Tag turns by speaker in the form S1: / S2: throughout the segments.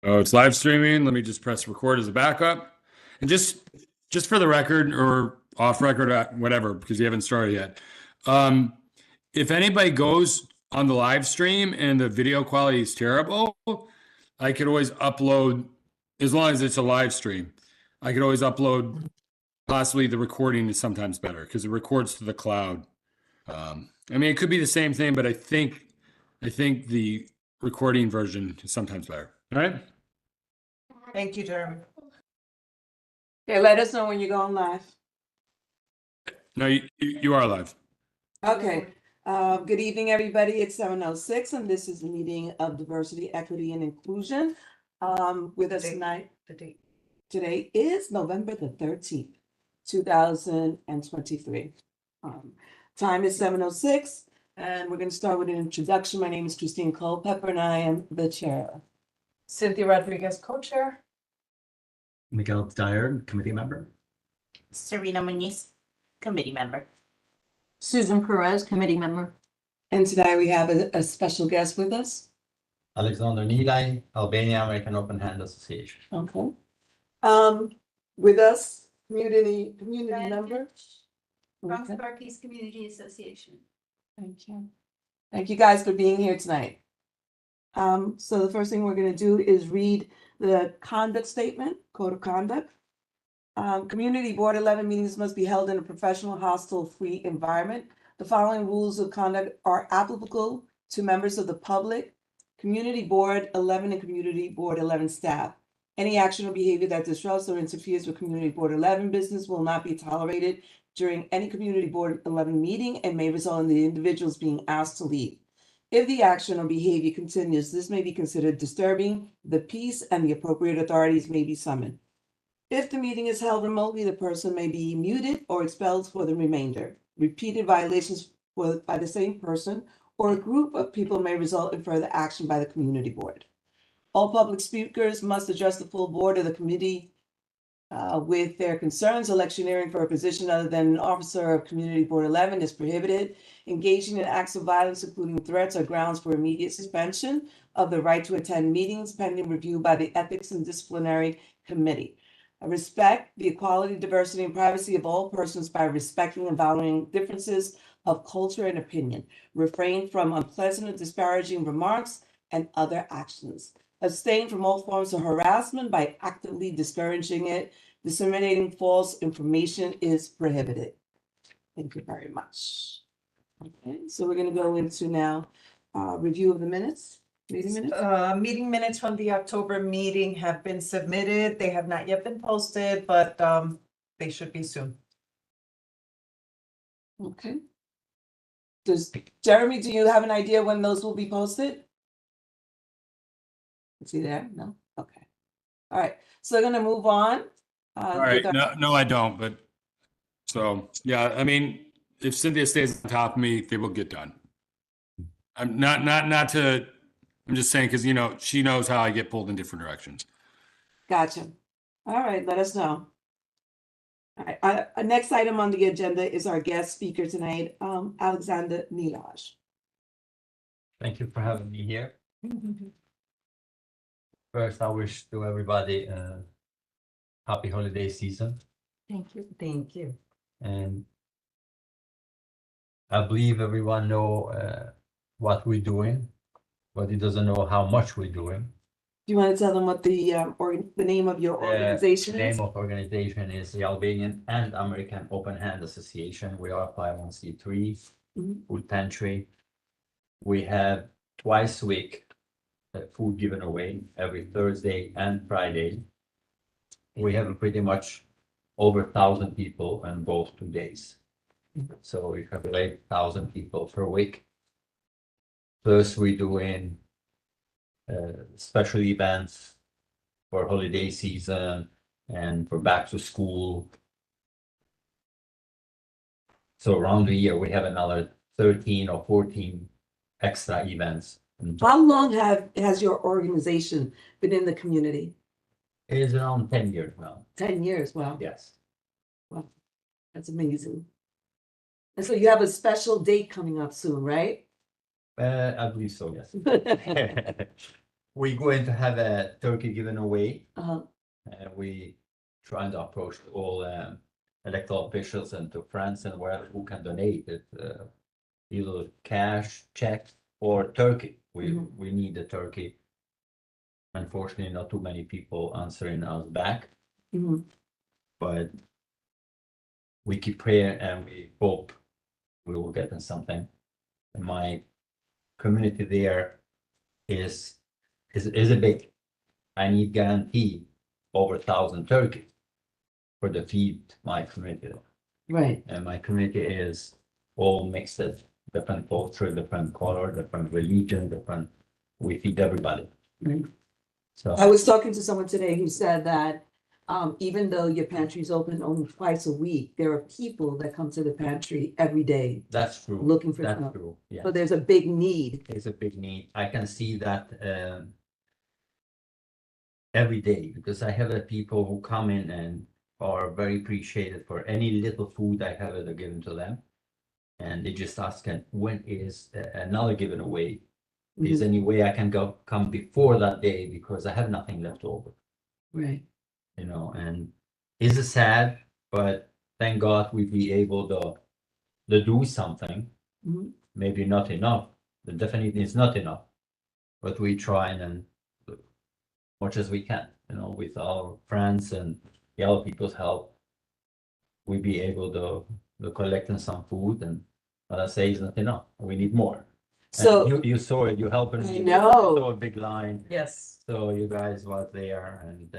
S1: Oh, it's live streaming. Let me just press record as a backup. And just for the record or off record, whatever, because you haven't started yet. Um, if anybody goes on the live stream and the video quality is terrible, I could always upload, as long as it's a live stream, I could always upload. Possibly the recording is sometimes better because it records to the cloud. I mean, it could be the same thing, but I think the recording version is sometimes better. All right.
S2: Thank you, Jeremy.
S3: Okay, let us know when you're going live.
S1: No, you are live.
S3: Okay, good evening, everybody. It's 7:06, and this is the meeting of Diversity, Equity, and Inclusion. With us tonight,
S2: The date.
S3: today is November the 13th, 2023. Time is 7:06, and we're going to start with an introduction. My name is Christine Culpepper, and I am the chair.
S2: Cynthia Rodriguez, co-chair.
S4: Miguel Dyer, committee member.
S5: Serena Muniz, committee member.
S6: Susan Perez, committee member.
S3: And tonight we have a special guest with us.
S4: Alexander Nilay, Albania American Open Hand Association.
S3: Okay. With us, community member.
S5: Bronx
S3: Okay.
S5: Barclays Community Association.
S3: Thank you. Thank you guys for being here tonight. So the first thing we're gonna do is read the conduct statement, code of conduct. Community Board 11 meetings must be held in a professional, hostile-free environment. The following rules of conduct are applicable to members of the public, Community Board 11 and Community Board 11 staff. Any action or behavior that disrupts or interferes with Community Board 11 business will not be tolerated during any Community Board 11 meeting and may result in the individuals being asked to leave. If the action or behavior continues, this may be considered disturbing the peace and the appropriate authorities may be summoned. If the meeting is held remotely, the person may be muted or expelled for the remainder. Repeated violations by the same person or a group of people may result in further action by the community board. All public speakers must address the full board of the committee with their concerns. Electioneering for a position other than an officer of Community Board 11 is prohibited. Engaging in acts of violence, including threats, are grounds for immediate suspension of the right to attend meetings pending review by the Ethics and Disciplinary Committee. Respect the equality, diversity, and privacy of all persons by respecting and valuing differences of culture and opinion. Refrain from unpleasant or disparaging remarks and other actions. Abstain from all forms of harassment by actively discouraging it. Disseminating false information is prohibited. Thank you very much. Okay, so we're gonna go into now review of the minutes. Meeting minutes.
S2: Meeting minutes from the October meeting have been submitted. They have not yet been posted, but they should be soon.
S3: Okay. Jeremy, do you have an idea when those will be posted? Is he there? No? Okay. All right, so we're gonna move on.
S1: All right. No, I don't. But so yeah, I mean, if Cynthia stays on top of me, they will get done. I'm not to. I'm just saying because she knows how I get pulled in different directions.
S3: Gotcha. All right, let us know. All right, our next item on the agenda is our guest speaker tonight, Alexander Nilay.
S4: Thank you for having me here. First, I wish to everybody a happy holiday season.
S6: Thank you.
S2: Thank you.
S4: And I believe everyone know what we're doing, but it doesn't know how much we're doing.
S3: Do you want to tell them what the name of your organization
S4: The
S3: is?
S4: name of organization is the Albanian and American Open Hand Association. We are 501c3
S3: Mhm.
S4: food pantry. We have twice a week food given away every Thursday and Friday. We have pretty much over 1,000 people on both 2 days. So we have 8,000 people per week. Plus we doing special events for holiday season and for back to school. So around the year, we have another 13 or 14 extra events.
S3: How long has your organization been in the community?
S4: It is around 10 years now.
S3: 10 years, wow.
S4: Yes.
S3: That's amazing. And so you have a special date coming up soon, right?
S4: I believe so, yes. we're going to have a turkey given away.
S3: Uh-huh.
S4: We trying to approach all electoral officials and to friends and wherever who can donate it, either cash, check, or turkey. We need the turkey. Unfortunately, not too many people answering us back,
S3: Mhm.
S4: but we keep praying and we hope we will get in something. And my community there is a big. I need guarantee over 1,000 turkeys for the feed my community.
S3: Right.
S4: And my community is all mixed, different culture, different color, different religion, different. We feed everybody.
S3: Right.
S4: So
S3: I was talking to someone today who said that even though your pantry is open only twice a week, there are people that come to the pantry every day
S4: that's true.
S3: looking for
S4: That's
S3: stuff.
S4: true. Yeah,
S3: So there's a big need.
S4: it's a big need. I can see that every day because I have people who come in and are very appreciated for any little food I have ever given to them. And they just asking, when is another given away? Is
S3: Mhm.
S4: any way I can come before that day because I have nothing left over,
S3: Right.
S4: you know, and it's sad, but thank God we be able to do something.
S3: Mhm.
S4: Maybe not enough, but definitely it's not enough. But we try and much as we can, you know, with our friends and the other people's help, we be able to collect some food and but I say it's not enough. We need more. And
S3: So
S4: you saw it, you helping
S3: I
S4: me.
S3: know.
S4: You saw a big line.
S2: Yes.
S4: So you guys was there and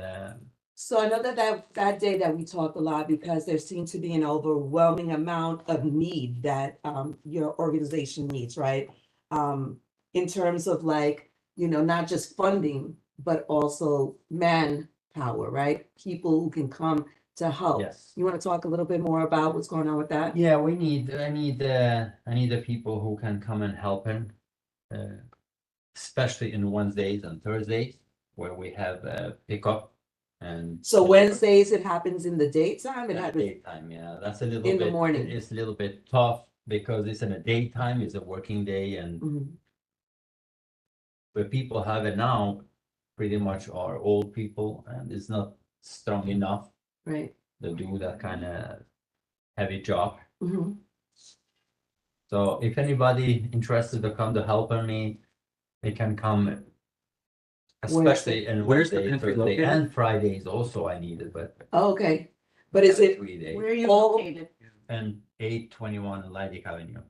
S3: So I know that day that we talked a lot because there seems to be an overwhelming amount of need that your organization needs, right? In terms of like, not just funding, but also manpower, right? People who can come to help.
S4: yes.
S3: You want to talk a little bit more about what's going on with that?
S4: Yeah, I need the people who can come and help him. Especially in Wednesdays and Thursdays where we have pickup and.
S3: So Wednesdays, it happens in the daytime, it
S4: At the
S3: happens,
S4: daytime, yeah, that's a little
S3: In
S4: bit.
S3: the morning.
S4: It's a little bit tough because it's in the daytime, it's a working day and
S3: Mhm.
S4: but people have it now. Pretty much are old people and it's not strong enough
S3: Right?
S4: to do that kind of heavy job.
S3: Mhm.
S4: So if anybody interested to come to help me, they can come. Especially in
S1: Where's the
S4: Wednesday,
S1: pantry
S4: Thursday
S1: located?
S4: and Fridays also I need it, but.
S3: Oh, okay, but is it,
S4: 3 days.
S6: Where are you
S3: All-
S6: located?
S4: And 821 Lydic Avenue.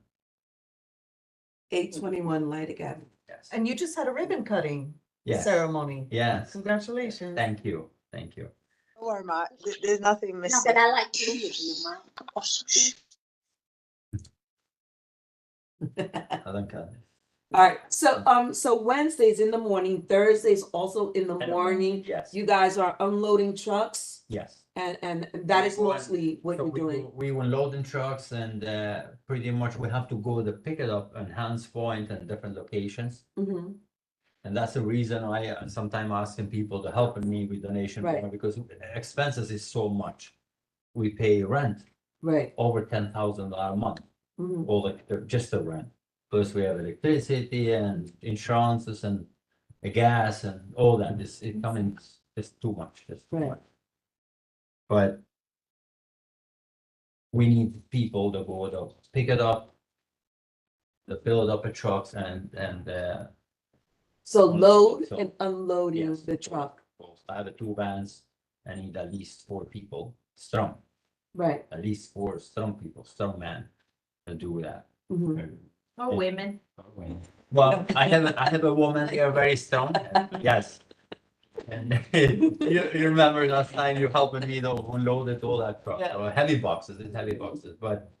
S3: 821 Lightic Avenue?
S4: Yes.
S2: And you just had a ribbon cutting
S4: Yes.
S2: ceremony.
S4: Yes,
S2: Congratulations.
S4: thank you, thank you.
S7: Don't worry, Ma. There's nothing
S5: No,
S7: missing.
S5: but I like to leave you, Mom.
S4: I don't care.
S3: All right, so Wednesdays in the morning, Thursdays also in the morning,
S4: Yes,
S3: you guys are unloading trucks
S4: yes.
S3: and that is mostly what
S4: So
S3: you're doing.
S4: We were loading trucks and pretty much we have to go to pick it up in Hans Point and different locations.
S3: Mhm.
S4: And that's the reason I sometimes asking people to help me with donation
S3: Right.
S4: because expenses is so much. We pay rent
S3: Right.
S4: over $10,000 a month,
S3: Mhm.
S4: all just the rent. Plus we have electricity and insurances and the gas and all that. It coming, it's too much, it's too
S3: Right.
S4: much. But we need people to go to pick it up, to fill it up with trucks and
S3: So
S4: On-
S3: load
S4: so-
S3: and unloading
S4: yes.
S3: the truck,
S4: I have 2 vans. I need at least 4 people, strong,
S3: right?
S4: at least 4 strong people, strong men to do that.
S3: Mhm.
S5: Or women.
S4: Well, I have a woman here very strong, yes. And you remember last time you helping me to unload it all that truck,
S3: Yeah.
S4: or heavy boxes, it's heavy boxes, but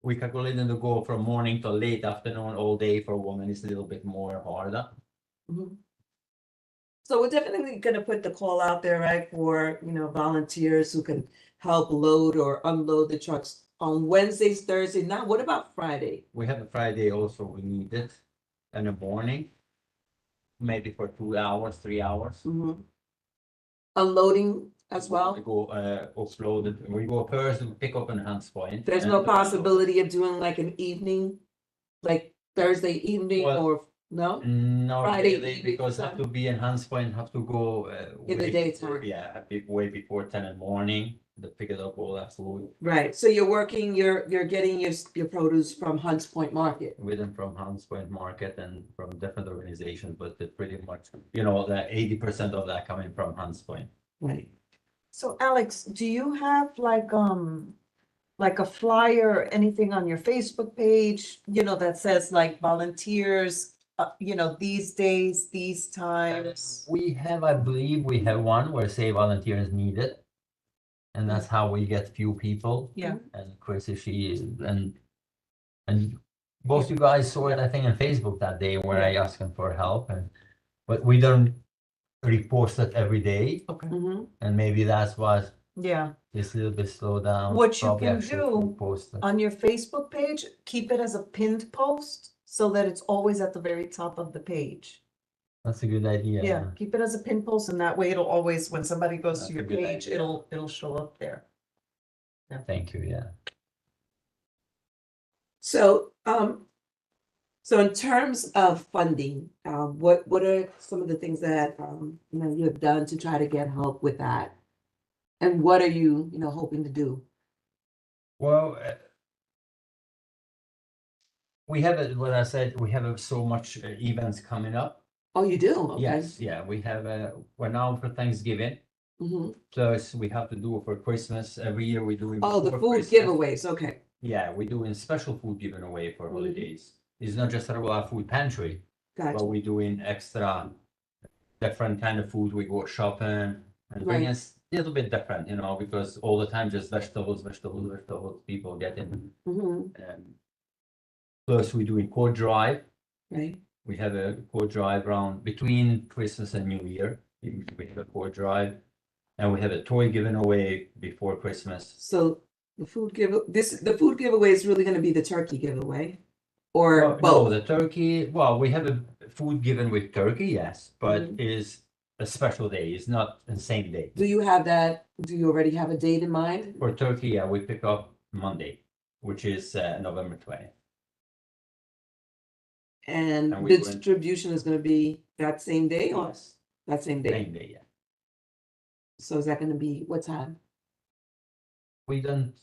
S4: we calculated to go from morning to late afternoon all day for a woman is a little bit more harder.
S3: Mhm. So we're definitely gonna put the call out there, right, for, volunteers who can help load or unload the trucks on Wednesdays, Thursdays. Now, what about Friday?
S4: We have a Friday also, we need it in the morning. Maybe for 2 hours, 3 hours.
S3: Mhm. Unloading as
S4: We
S3: well?
S4: go offload it, we go first and pick up in Hans Point.
S3: There's
S4: and
S3: no
S4: unload.
S3: possibility of doing like an evening, like Thursday evening
S4: Well,
S3: or No?
S4: Not
S3: Friday
S4: really,
S3: evening,
S4: because have
S3: Saturday.
S4: to be in Hunts Point, have to go.
S3: In the
S4: way
S3: daytime.
S4: before- Yeah, way before 10 in the morning, to pick it up all that food.
S3: Right, so you're getting your produce from Hunts Point Market.
S4: With them from Hunts Point Market and from different organizations, but they're pretty much, you know, that 80% of that coming from Hunts Point.
S3: Right.
S2: So Alex, do you have like a flyer or anything on your Facebook page, that says like volunteers, these days, these times?
S4: We have, I believe, we have one where say volunteers needed. And that's how we get few people.
S2: Yeah.
S4: And Chrissy, and both you guys saw it, I think, on Facebook that day where I asked them for help but we don't repost it every day.
S2: Okay.
S3: Mhm.
S4: And maybe that's what
S2: Yeah,
S4: is a little bit slowed down.
S2: What you
S4: Probably
S2: can
S4: I should
S2: do
S4: post it.
S2: on your Facebook page, keep it as a pinned post so that it's always at the very top of the page.
S4: That's a good idea.
S2: Yeah, keep it as a pin post and that way it'll always, when somebody goes
S4: That's
S2: to
S4: a
S2: your
S4: good
S2: page,
S4: idea.
S2: it'll show up there.
S4: Thank you, yeah.
S3: So, so in terms of funding, what are some of the things that, you have done to try to get help with that? And what are you, hoping to do?
S4: Well, we have it, what I said, we have so much events coming up.
S3: Oh, you do? Okay.
S4: Yes, yeah, we have, we're now for Thanksgiving.
S3: Mhm.
S4: Plus, we have to do for Christmas. Every year we do.
S3: Oh, the
S4: before
S3: food
S4: Christmas.
S3: giveaways, okay.
S4: Yeah, we're doing special food given away for
S3: Mhm.
S4: holidays. It's not just a regular food pantry, but
S3: Gotcha.
S4: we're doing extra different kind of food. We go shopping and bring
S3: Right.
S4: us a little bit different, because all the time just vegetables. People getting.
S3: Mhm.
S4: Plus, we're doing court drive.
S3: Right.
S4: We have a court drive around between Christmas and New Year. We have a court drive. And we have a toy given away before Christmas.
S3: So the the food giveaway is really gonna be the turkey giveaway? Or
S4: Well, no,
S3: both?
S4: the turkey, well, we have a food given with turkey, yes, but
S3: Mhm.
S4: is a special day. It's not the same day.
S3: Do you have that, do you already have a date in mind?
S4: For turkey, yeah, we pick up Monday, which is November 20th.
S3: And
S4: And
S3: the
S4: we went-
S3: distribution is gonna be that same day or
S4: Yes,
S3: that same day?
S4: same day, yeah.
S3: So is that gonna be what time?
S4: We don't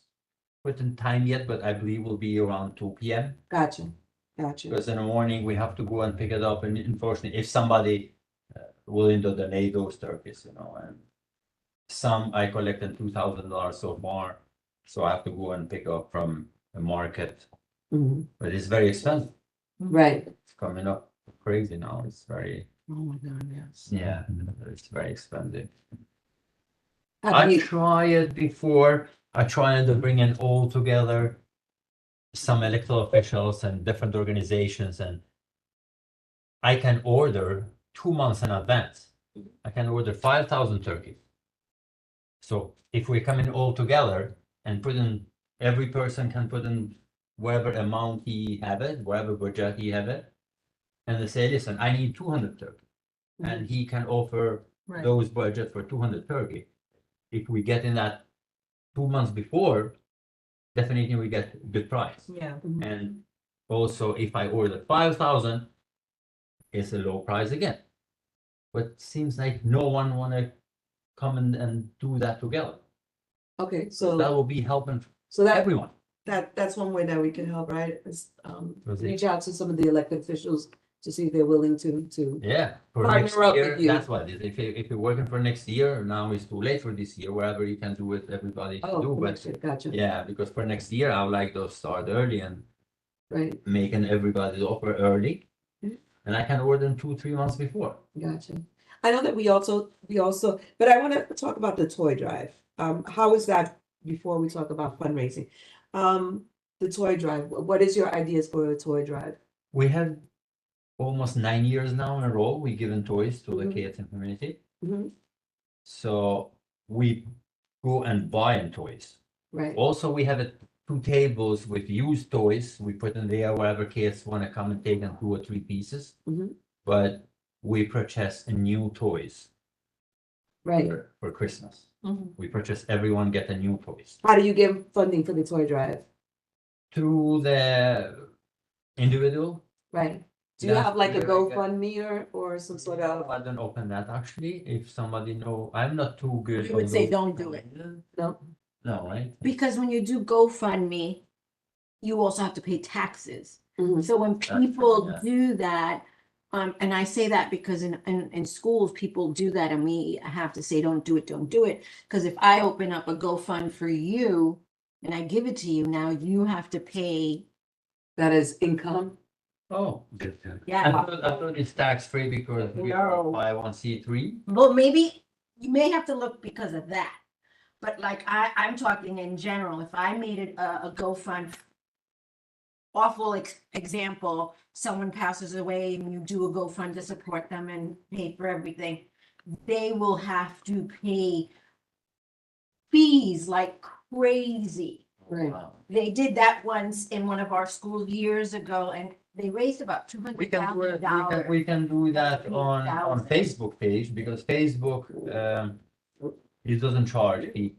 S4: put in time yet, but I believe will be around 2 p.m.
S3: Gotcha.
S4: Because in the morning we have to go and pick it up, and unfortunately, if somebody willing to donate those turkeys, and some I collected $2,000 so far, so I have to go and pick up from the market,
S3: Mhm.
S4: but it's very expensive.
S3: Right.
S4: It's coming up crazy now. It's very,
S3: Oh my God, yes.
S4: yeah, it's very expensive.
S3: Have
S4: I
S3: you-
S4: tried before. I tried to bring in all together some elected officials and different organizations, and I can order 2 months in advance. I can order 5,000 turkeys. So if we come in all together and put in, every person can put in whatever amount he have it, whatever budget he have it, and they say, listen, I need 200 turkey, and he can offer
S2: Right.
S4: those budget for 200 turkey. If we get in that 2 months before, definitely we get good price.
S2: Yeah.
S4: And also, if I order 5,000, it's a low price again. But seems like no one wanna come and do that together.
S3: Okay,
S4: So that
S3: so,
S4: will be helping
S3: so
S4: everyone.
S3: that's one way that we can help, right? Is,
S4: Was it-
S3: reach out to some of the elected officials to see if they're willing to.
S4: Yeah, for
S3: Partner
S4: next
S3: up
S4: year,
S3: with you.
S4: that's what it is. If you're working for next year, now it's too late for this year, wherever you can do it, everybody can
S3: Oh,
S4: do, but
S3: gotcha.
S4: yeah, because for next year, I would like to start early and
S3: Right,
S4: making everybody offer early.
S3: Mhm.
S4: And I can order them 2-3 months before.
S3: gotcha. I know that we also, but I want to talk about the toy drive. How is that before we talk about fundraising? The toy drive, what is your ideas for a toy drive?
S4: We have almost 9 years now in a row, we given toys to the
S3: Mhm.
S4: kids and community.
S3: Mhm.
S4: So we go and buy in toys.
S3: Right,
S4: Also, we have 2 tables with used toys. We put in there wherever kids want to come and take them 2 or 3 pieces.
S3: Mhm.
S4: But we purchase new toys
S3: right.
S4: for Christmas.
S2: Mhm.
S4: We purchase, everyone get the new toys
S3: How do you get funding for the toy drive?
S4: through the individual.
S3: Right, Do you
S4: That's
S3: have like a
S4: very good.
S3: GoFundMe or some sort of,
S4: I don't open that actually. If somebody know, I'm not too good.
S6: I would
S4: on
S6: say
S4: those
S6: don't do it.
S3: no?
S4: No, right?
S6: Because when you do GoFundMe, you also have to pay taxes.
S3: Mhm.
S6: So when
S4: That's-
S6: people
S4: yeah.
S6: do that, and I say that because in schools, people do that and we have to say, don't do it, don't do it. Because if I open up a GoFund for you and I give it to you, now you have to pay.
S3: That is income?
S4: Oh,
S6: Yeah.
S4: I thought it's tax free because we are
S6: No.
S4: 501(c)(3).
S6: Well, maybe you may have to look because of that. But like I'm talking in general, if I made it a GoFund, awful example, someone passes away and you do a GoFund to support them and pay for everything, they will have to pay fees like crazy.
S3: Right.
S4: Wow.
S6: They did that once in one of our schools years ago and they raised about
S4: We can do it,
S6: $200,000.
S4: we can do that
S6: That's
S4: on
S6: 8,000.
S4: Facebook page because Facebook, it doesn't charge fee.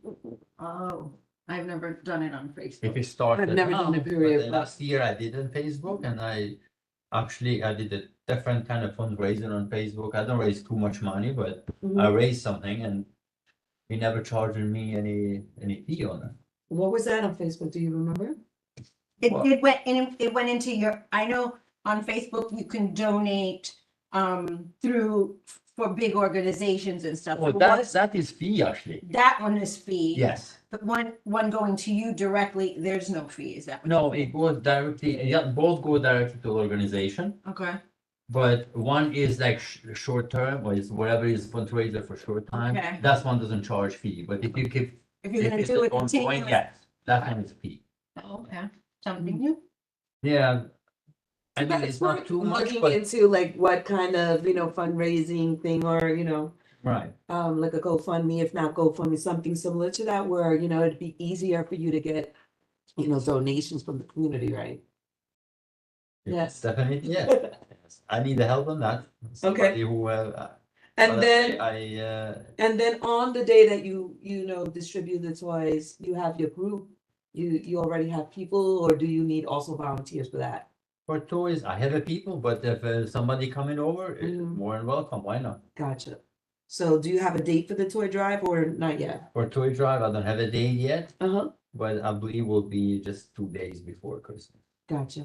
S6: Oh, I've never done it on
S4: If
S6: Facebook.
S4: you start
S3: I've
S4: it
S3: never done
S4: now,
S3: it, period,
S4: but
S3: but-
S4: last year I did on Facebook and I did a different kind of fundraiser on Facebook. I don't raise too much money, but
S3: Mhm.
S4: I raised something and he never charged me any fee on it.
S3: What was that on Facebook? Do you remember?
S4: Well-
S6: It went into your, I know on Facebook you can donate through for big organizations and stuff.
S4: Well,
S6: But
S4: that is fee actually.
S6: that one is fee.
S4: Yes.
S6: But one going to you directly, there's no fee, is that? what
S4: No,
S6: you're
S4: it
S6: saying?
S4: goes directly, yeah, both go directly to the organization.
S6: Okay,
S4: But one is like short term, or is whatever is fundraiser for short time.
S6: Okay.
S4: That one doesn't charge fee, but if you keep.
S6: if you're gonna
S4: it's
S6: do it
S4: ongoing,
S6: continuous.
S4: yes, that one is fee.
S6: Oh, okay, something new.
S4: Yeah. I
S3: So
S4: mean,
S3: that's
S4: it's not
S3: worth
S4: too much,
S3: looking
S4: but,
S3: into like what kind of, fundraising thing or,
S4: right,
S3: like a GoFundMe, if not GoFundMe, something similar to that where, it'd be easier for you to get, donations from the community, right? Yes.
S4: definitely, yeah. I need the help on that. Somebody who,
S3: And
S4: but
S3: then,
S4: I,
S3: and then on the day that you distribute the toys, you have your group, you already have people, or do you need also volunteers for that?
S4: for toys, I have a people, but if somebody coming over,
S3: Mhm.
S4: more than welcome, why not?
S3: Gotcha. So do you have a date for the toy drive or not yet?
S4: For toy drive, I don't have a date yet,
S3: Uh-huh,
S4: but I believe will be just 2 days before Christmas.
S3: gotcha.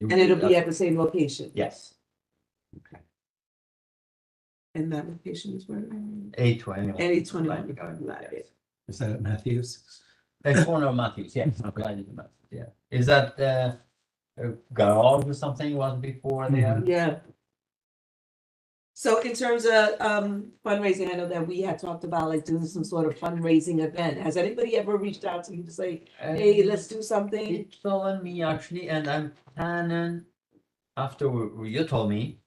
S3: And it'll be at the same location?
S4: Yes,
S3: And that location is where?
S4: 8:20.
S3: 821.
S8: Is that at Matthews?
S4: Corner of Matthews, yes. Right in Matthews, yeah. Is that a garage or something was before there?
S3: Yeah. So in terms of fundraising, I know that we had talked about like doing some sort of fundraising event. Has anybody ever reached out to you to say, hey, let's do something?
S4: It's telling me actually, and I'm planning, after you told me,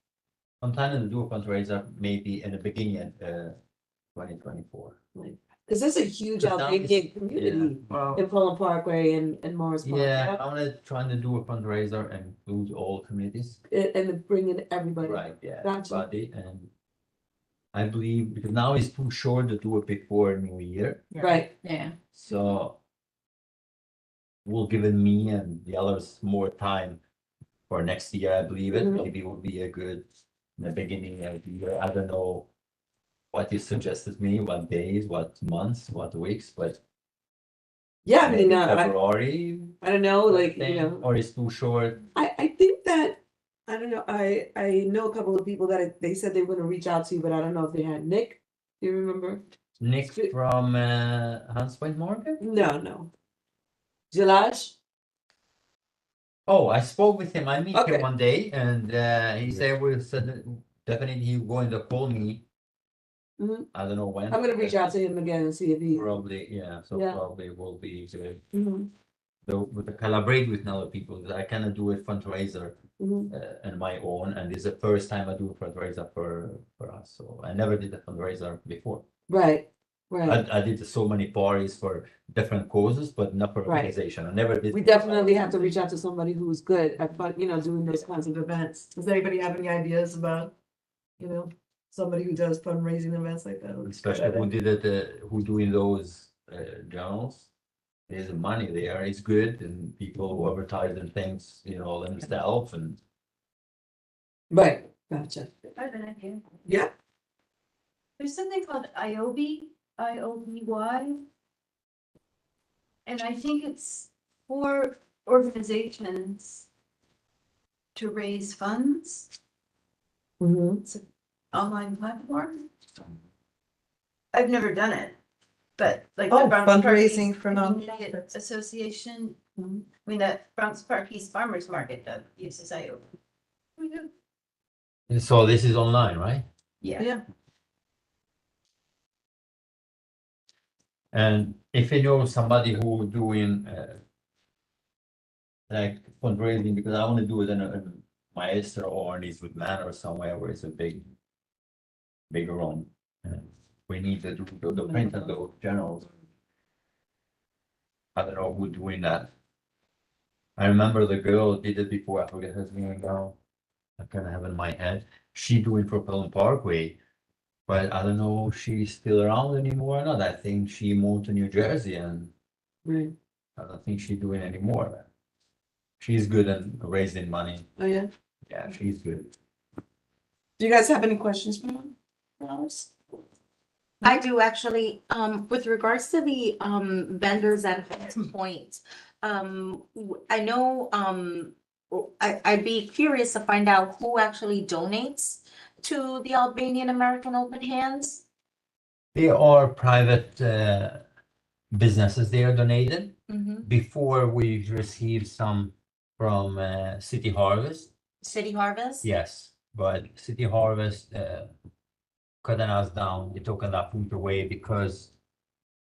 S4: I'm planning to do a fundraiser maybe in the beginning of 2024.
S3: Because there's a huge
S4: But now
S3: Albanian
S4: it's-
S3: community
S4: Well,
S3: in Fulham Parkway and Morris Park.
S4: yeah, I'm trying to do a fundraiser and include all committees.
S3: And bringing everybody.
S4: Right, yeah,
S3: Gotcha.
S4: everybody, and I believe, because now it's too short to do it before New Year,
S3: Right.
S6: Yeah,
S4: so will given me and the others more time for next year, I believe it,
S3: Mhm.
S4: maybe will be a good, in the beginning of the year, I don't know what you suggested me, what days, what months, what weeks, but
S3: Yeah, I mean,
S4: maybe
S3: I
S4: February,
S3: don't know, like,
S4: thing, or it's too short.
S3: I think that, I don't know, I know a couple of people that they said they were gonna reach out to, but I don't know if they had Nick. Do you remember?
S4: Nick from Hunts Point Market?
S3: No. Jalaj?
S4: Oh, I spoke with him. I meet
S3: Okay.
S4: him one day, and he said we said definitely he's going to call me.
S3: Mhm.
S4: I don't know when.
S3: I'm gonna reach out to him again and see if he.
S4: Probably, yeah. So
S3: Yeah.
S4: probably will be good.
S3: Mhm,
S4: With the collaborate with other people. I cannot do a fundraiser
S3: mhm.
S4: on my own, and this is the first time I do a fundraiser for us. So I never did a fundraiser before.
S3: Right.
S4: I did so many parties for different causes, but not for
S3: Right.
S4: organization. I never did.
S3: We definitely have to reach out to somebody who's good at, doing those kinds of events. Does anybody have any ideas about, somebody who does fundraising events like that?
S4: Especially who did it, who doing those journals. There's money there, it's good, and people who advertise and things, themselves, and
S3: Right, gotcha.
S5: I have an idea.
S3: Yeah.
S5: There's something called IOBY, IOBY. And I think it's for organizations to raise funds.
S2: Mhm.
S5: It's an online platform. I've never done it, but like. the
S2: Oh,
S5: Bronx Park
S2: fundraising
S5: East
S2: for
S5: Community
S2: nonprofits.
S5: Association,
S2: Mhm.
S5: I mean, the Bronx Park East Farmers Market uses IOB.
S4: So this is online, right?
S5: Yeah.
S2: Yeah.
S4: And if you know somebody who doing like fundraising, because I want to do it in a Maestro or in Eastwood Manor or somewhere where it's a big room. And we need to do the print and the journals. I don't know who doing that. I remember the girl did it before. I forget her name now. I kind of have it in my head. She doing for Pelham Parkway, but I don't know if she's still around anymore or not. I think she moved to New Jersey and
S3: Right.
S4: I don't think she's doing anymore. She's good at raising money.
S3: Oh, yeah.
S4: Yeah, she's good.
S3: Do you guys have any questions for us?
S6: I do actually, with regards to the, vendors at Hunts Point, I know, I'd be curious to find out who actually donates to the Albanian American Open Hands.
S4: They are private businesses. They are donated.
S6: Mhm.
S4: Before we received some from City Harvest.
S6: City Harvest?
S4: Yes, but City Harvest cutting us down. They took that food away because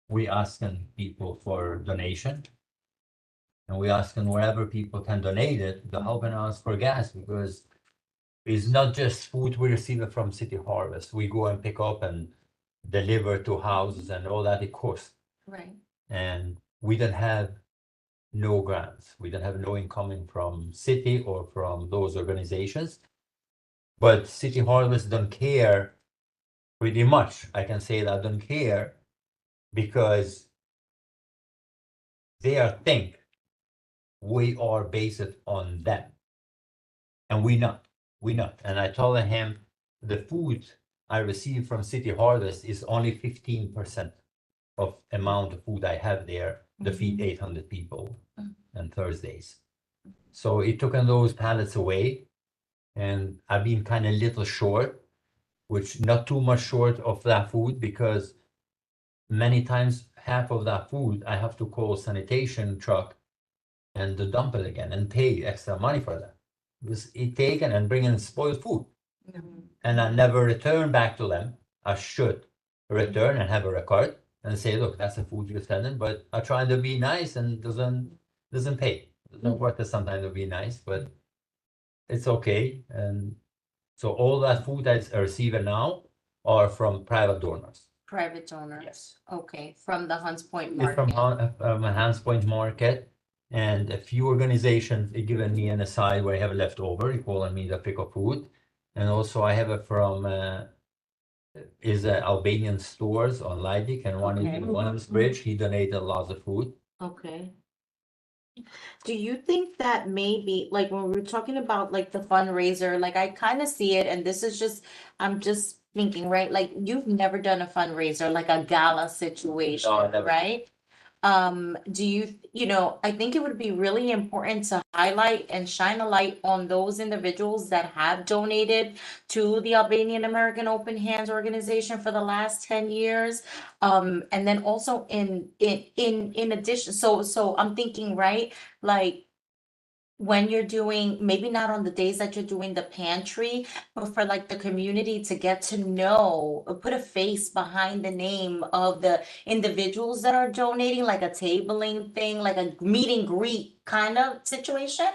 S4: we asking people for donation. And we asking wherever people can donate it, they're helping us for gas because it's not just food we receive it from City Harvest. We go and pick up and deliver to houses and all that it costs.
S6: Right.
S4: And we don't have no grants. We don't have no incoming from city or from those organizations. But City Harvest don't care pretty much. I can say that don't care because they are think we are based on them. And we not. And I told him the food I receive from City Harvest is only 15% of amount of food I have there to feed 800 people on Thursdays. So it took those pallets away and I've been kind of little short, which not too much short of that food because many times half of that food I have to call sanitation truck and to dump it again and pay extra money for that. Because it taken and bringing spoiled food. And I never return back to them. I should return and have a record and say, look, that's the food you're sending, but I try to be nice and doesn't pay. Doesn't work sometimes to be nice, but it's okay. And so all that food I receive now are from private donors.
S6: Private donors.
S4: Yes.
S6: Okay, from the Hunts Point
S4: It's
S6: Market.
S4: from Hans Point Market. And a few organizations are giving me an aside where I have leftover, calling me to pick up food. And also I have it from Albanian stores on Leidik and one
S6: Okay.
S4: is in Williamsbridge. He donated lots of food.
S6: Okay. Do you think that maybe, like, when we're talking about like the fundraiser, like I kind of see it, and this is just, I'm just thinking, right? Like you've never done a fundraiser, like a gala situation,
S4: No, I never.
S6: right? Do you, I think it would be really important to highlight and shine a light on those individuals that have donated to the Albanian American Open Hands organization for the last 10 years. And then also in addition, so I'm thinking, right, like when you're doing, maybe not on the days that you're doing the pantry, but for like the community to get to know, put a face behind the name of the individuals that are donating, like a tabling thing, like a meet and greet kind of situation.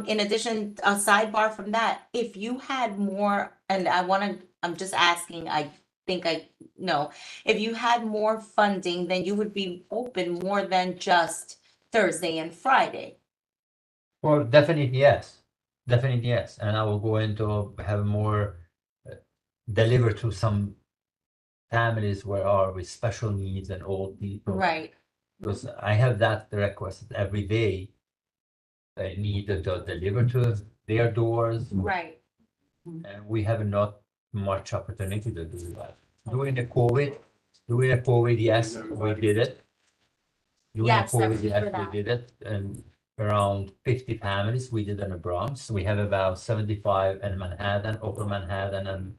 S6: In addition, a sidebar from that, if you had more, and I'm just asking, I think I know, if you had more funding, then you would be open more than just Thursday and Friday.
S4: Well, definitely yes. Definitely yes. And I will go into have more deliver to some families where are with special needs and old people.
S6: Right.
S4: Because I have that request every day. I need to deliver to their doors.
S6: Right.
S3: Mhm.
S4: And we have not much opportunity to do that. During the COVID, yes, we did it. During
S6: Yes, I
S4: COVID, yes,
S6: remember
S4: we
S6: that.
S4: did it, and around 50 families we did in the Bronx. We have about 75 in Manhattan, Upper Manhattan, and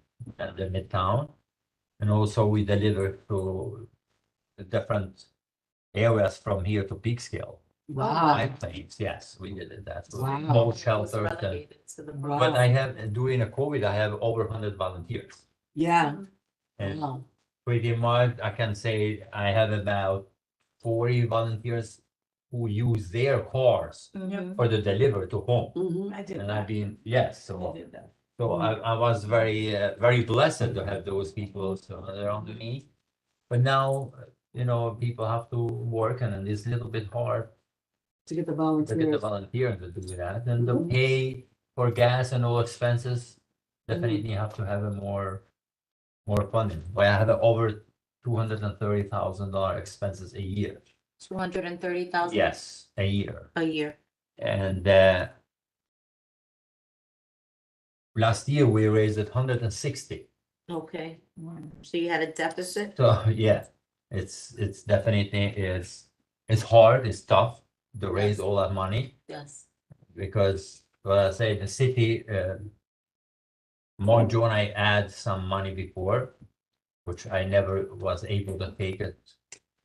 S4: the Midtown. And also we deliver to the different areas from here to Peekskill.
S3: Wow.
S4: Planes, yes, we did it. That's
S3: Wow.
S4: more
S2: Was
S4: shelters and,
S2: relegated to the
S4: but
S3: Wow.
S4: I have, during the COVID, I have over 100 volunteers.
S3: Yeah.
S4: And
S3: Wow.
S4: pretty much, I can say I have about 40 volunteers who use their cars
S2: Mhm.
S4: for the delivery to home.
S3: Mhm.
S2: I did
S4: And
S2: that.
S4: I've been, yes,
S2: I
S4: so,
S2: did that.
S4: so I was very blessed to have those people around me. But now, people have to work and it's a little bit hard
S3: To get the
S4: to get the
S3: volunteers.
S4: volunteer to do that. And the
S3: Mhm.
S4: pay for gas and all expenses, definitely have to have a more funding. But I have over $230,000 expenses a year.
S6: 230,000?
S4: Yes, a year.
S6: A year.
S4: And last year we raised it 160.
S6: Okay, so you had a deficit?
S4: So yeah, it's definitely it's hard, it's tough to raise
S6: Yes.
S4: all that money
S6: Yes.
S4: because what I say the city, Monjo and I add some money before, which I never was able to take it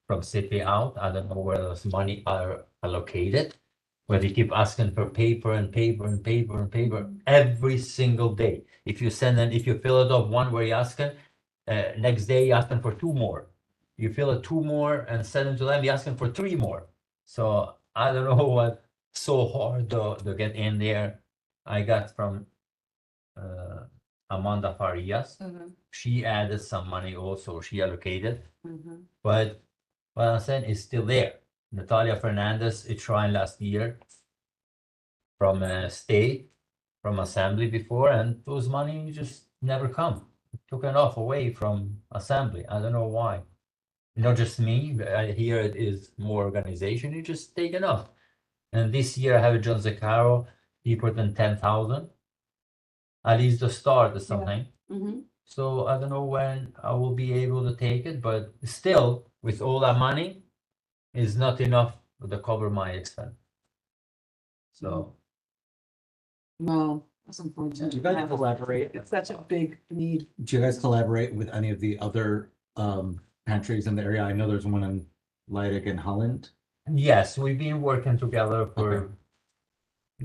S4: from city out. I don't know where those money are allocated. But they keep asking for paper and paper and paper and paper every single day. If you fill it up one where you're asking, next day you're asking for two more. You fill it two more and send them to them, you're asking for three more. So I don't know what so hard to get in there. I got from Amanda Farias. She added some money also, she allocated. But what I'm saying is still there. Natalia Fernandez, it tried last year from a state, from assembly before, and those money just never come. Took enough away from assembly. I don't know why. Not just me, but I hear it is more organization. You just take enough. And this year I have John Zaccaro. He put in 10,000. At least the start or something.
S3: Mhm.
S4: So I don't know when I will be able to take it, but still, with all that money, is not enough to cover my expense. So
S3: Wow. That's unfortunate.
S8: Do you guys collaborate?
S3: It's such a big need.
S8: Do you guys collaborate with any of the other pantries in the area? I know there's one in Leidig and Holland.
S4: yes, we've been working together for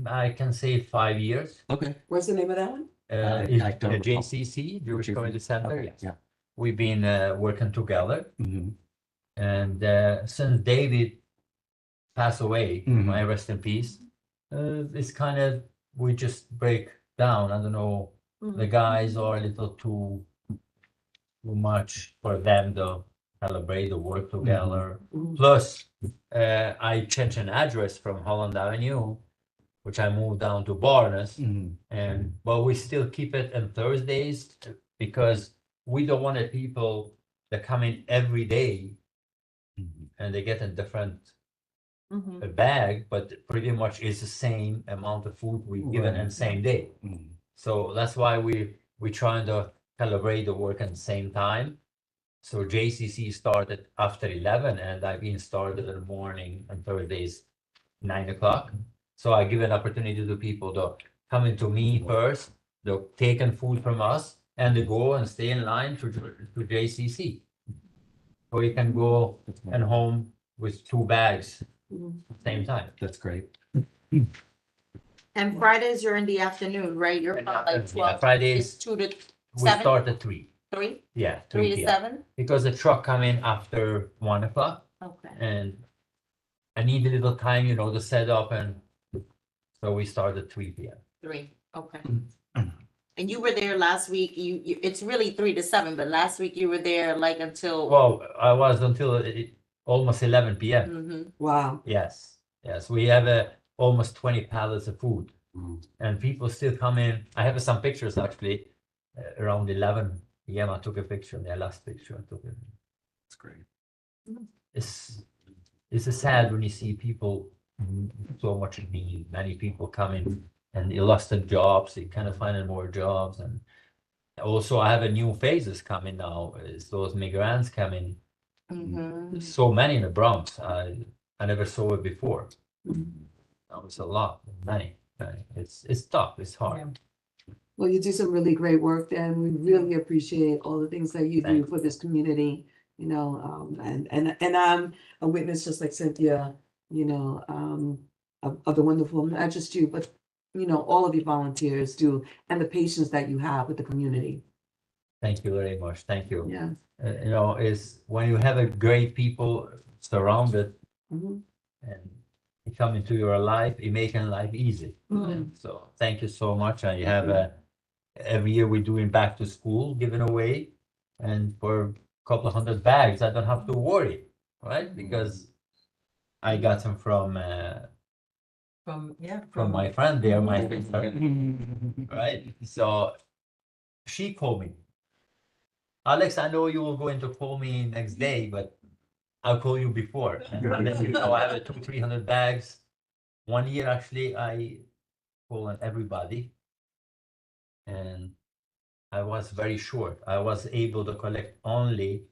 S4: I can say 5 years.
S8: Okay.
S3: What's the name of that one?
S8: I don't recall.
S4: JCC, Jewish Community Center.
S8: Okay,
S4: Yes.
S8: yeah.
S4: We've been working together,
S8: Mhm.
S4: and since David passed away,
S8: Mhm.
S4: may rest in peace. It's kind of we just break down. I don't know. The guys are a little too much for them to celebrate the work together.
S3: Mhm.
S4: Plus, I changed an address from Holland Avenue, which I moved down to Barnes,
S8: Mhm.
S4: but we still keep it on Thursdays because we don't want the people that come in every day
S8: Mhm.
S4: and they get a different
S2: Mhm.
S4: bag, but pretty much it's the same amount of food we given in
S8: Right.
S4: the same day.
S8: Mhm.
S4: So that's why we trying to calibrate the work at the same time. So JCC started after 11 and I've been started in the morning on Thursdays 9 o'clock. So I give an opportunity to people to come into me first, they're taking food from us and they go and stay in line to JCC. So you can go
S8: That's
S4: and
S8: wonderful.
S4: home with two bags
S3: Mhm.
S4: same time.
S8: That's great.
S6: And Fridays you're in the afternoon, right? You're about like
S4: Yeah,
S6: 12,
S4: Fridays
S6: it's 2 to
S4: we
S6: 7,
S4: start at 3.
S6: 3,
S4: Yeah,
S6: 3 to
S4: p.m.
S6: 7?
S4: Because the truck come in after 1 o'clock
S6: Okay.
S4: and I need a little time, to set up and so we start at 3 p.m.
S6: 3, okay. And you were there last week, it's really 3 to 7, but last week you were there like until.
S4: Well, I was until almost 11 p.m.
S6: Mhm.
S3: Wow.
S4: Yes, we have almost 20 pallets of food
S8: Mhm.
S4: and people still come in. I have some pictures actually around 11 p.m. I took a picture, the last picture I took it.
S8: That's great.
S4: It's sad when you see people so much in need, many people coming and he lost the jobs. He kind of finding more jobs, and also I have a new phases coming now. Is those migrants coming?
S6: Mhm.
S4: There's so many in the Bronx. I never saw it before. That was a lot, many. It's tough. It's hard.
S3: Well, you do some really great work, and we really appreciate all the things that you do
S4: Thank
S3: for this community, and I'm a witness, just like Cynthia, of the wonderful, not just you, but, all of you volunteers do, and the patience that you have with the community.
S4: Thank you very much. Thank you.
S3: Yeah.
S4: Is when you have a great people surrounded
S3: Mhm.
S4: and they come into your life, it making life easy.
S3: Mhm.
S4: So thank you so much. And you have every year we're doing back to school, giving away, and for a couple of 100 bags, I don't have to worry, right? Because I got them from my friend there, my sister, right? So she called me. Alex, I know you were going to call me next day, but I'll call you before. I have 200-300 bags. One year, actually, I called on everybody. And I was very short. I was able to collect only